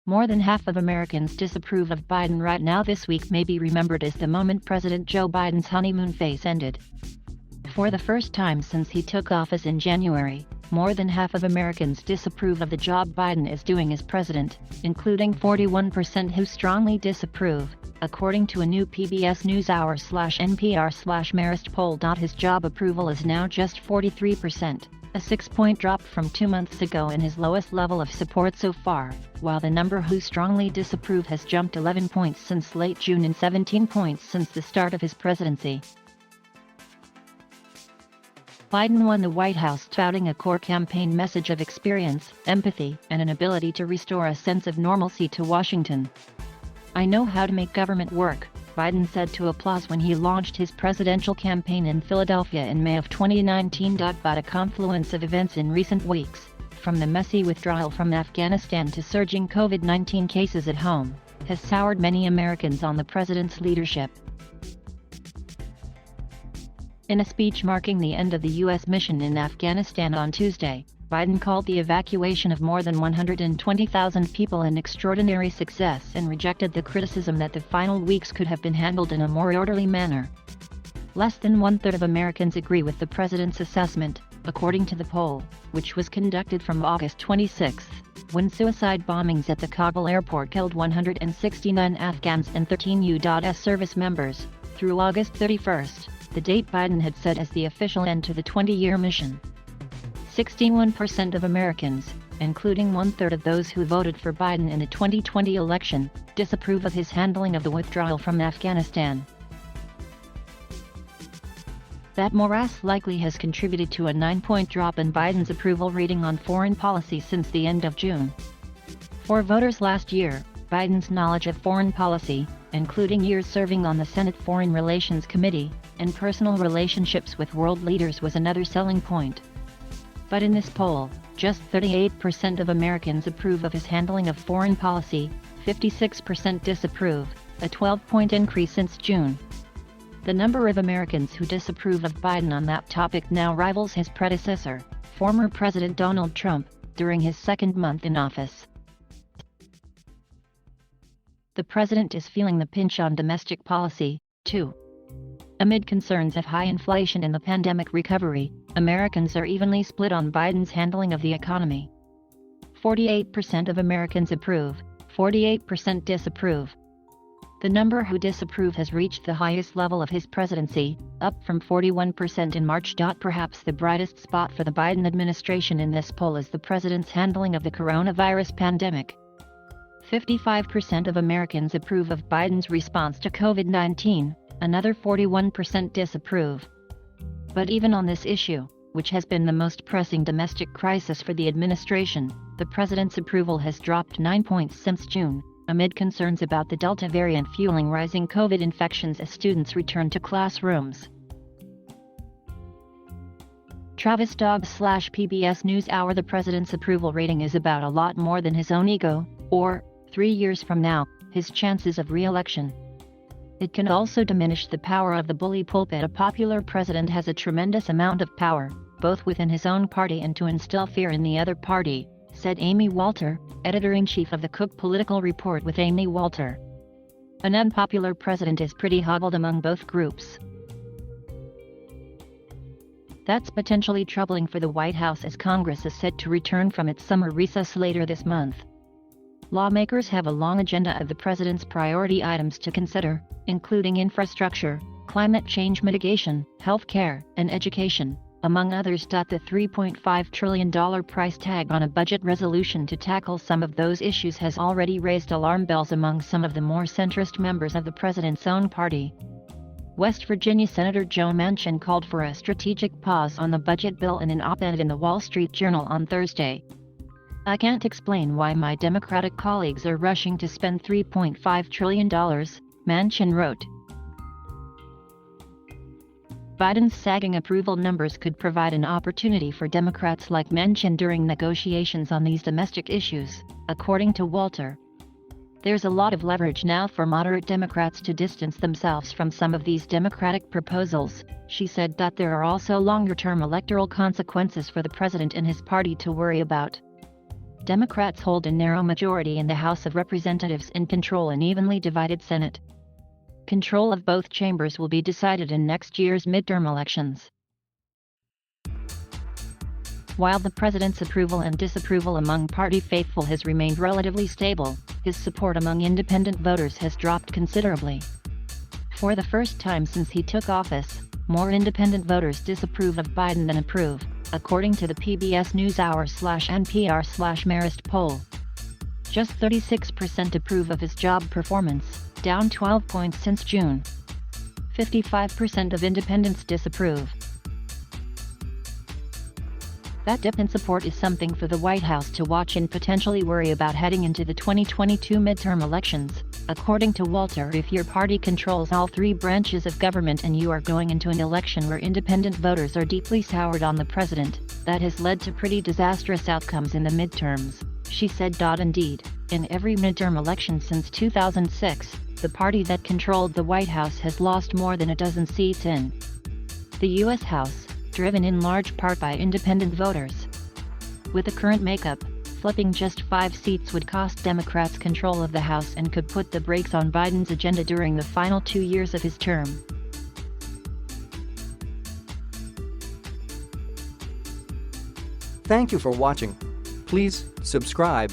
More than half of Americans disapprove of Biden right now. This week may be remembered as the moment President Joe Biden's honeymoon phase ended. For the first time since he took office in January, more than half of Americans disapprove of the job Biden is doing as president, including 41% who strongly disapprove, according to a new PBS NewsHour/NPR/Marist poll.His job approval is now just 43%, a 6-point drop from 2 months ago and his lowest level of support so far, while the number who strongly disapprove has jumped 11 points since late June and 17 points since the start of his presidency. Biden won the White House touting a core campaign message of experience, empathy, and an ability to restore a sense of normalcy to Washington. "I know how to make government work," Biden said to Applause when he launched his presidential campaign in Philadelphia in May of 2019. But a confluence of events in recent weeks, from the messy withdrawal from Afghanistan to surging COVID-19 cases at home, has soured many Americans on the president's leadership. In a speech marking the end of the U.S. mission in Afghanistan on Tuesday, Biden called the evacuation of more than 120,000 people an extraordinary success and rejected the criticism that the final weeks could have been handled in a more orderly manner. Less than one-third of Americans agree with the president's assessment, according to the poll, which was conducted from August 26, when suicide bombings at the Kabul airport killed 169 Afghans and 13 U.S. service members, through August 31, the date Biden had set as the official end to the 20-year mission. 61% of Americans, including one-third of those who voted for Biden in the 2020 election, disapprove of his handling of the withdrawal from Afghanistan. That morass likely has contributed to a 9-point drop in Biden's approval rating on foreign policy since the end of June. For voters last year, Biden's knowledge of foreign policy, including years serving on the Senate Foreign Relations Committee, and personal relationships with world leaders was another selling point. But in this poll, just 38% of Americans approve of his handling of foreign policy, 56% disapprove, a 12-point increase since June. The number of Americans who disapprove of Biden on that topic now rivals his predecessor, former President Donald Trump, during his second month in office. The president is feeling the pinch on domestic policy, too. Amid concerns of high inflation and the pandemic recovery, Americans are evenly split on Biden's handling of the economy. 48% of Americans approve, 48% disapprove. The number who disapprove has reached the highest level of his presidency, up from 41% in March. Perhaps the brightest spot for the Biden administration in this poll is the president's handling of the coronavirus pandemic. 55% of Americans approve of Biden's response to COVID-19, another 41% disapprove. But even on this issue, which has been the most pressing domestic crisis for the administration, the president's approval has dropped 9 points since June, amid concerns about the Delta variant fueling rising COVID infections as students return to classrooms. Travis Dobbs/PBS NewsHour. The president's approval rating is about a lot more than his own ego, or, 3 years from now, his chances of re-election. It can also diminish the power of the bully pulpit. A popular president has a tremendous amount of power, both within his own party and to instill fear in the other party, said Amy Walter, editor-in-chief of the Cook Political Report with Amy Walter. An unpopular president is pretty hobbled among both groups. That's potentially troubling for the White House as Congress is set to return from its summer recess later this month. Lawmakers have a long agenda of the president's priority items to consider, including infrastructure, climate change mitigation, health care, and education, among others. The $3.5 trillion price tag on a budget resolution to tackle some of those issues has already raised alarm bells among some of the more centrist members of the president's own party. West Virginia Senator Joe Manchin called for a strategic pause on the budget bill in an op-ed in the Wall Street Journal on Thursday. "I can't explain why my Democratic colleagues are rushing to spend $3.5 trillion, Manchin wrote. Biden's sagging approval numbers could provide an opportunity for Democrats like Manchin during negotiations on these domestic issues, according to Walter. There's a lot of leverage now for moderate Democrats to distance themselves from some of these Democratic proposals, she said. There are also longer-term electoral consequences for the president and his party to worry about. Democrats hold a narrow majority in the House of Representatives and control an evenly divided Senate. Control of both chambers will be decided in next year's midterm elections. While the president's approval and disapproval among party faithful has remained relatively stable, his support among independent voters has dropped considerably. For the first time since he took office, more independent voters disapprove of Biden than approve, according to the PBS NewsHour/NPR/Marist poll. Just 36% approve of his job performance, down 12 points since June. 55% of independents disapprove. That dip in support is something for the White House to watch and potentially worry about heading into the 2022 midterm elections, according to Walter. If your party controls all three branches of government and you are going into an election where independent voters are deeply soured on the president, that has led to pretty disastrous outcomes in the midterms, she said. Indeed, in every midterm election since 2006, the party that controlled the White House has lost more than a dozen seats in the U.S. House, driven in large part by independent voters. With the current makeup, flipping just 5 seats would cost Democrats control of the House and could put the brakes on Biden's agenda during the final 2 years of his term. Thank you for watching. Please subscribe.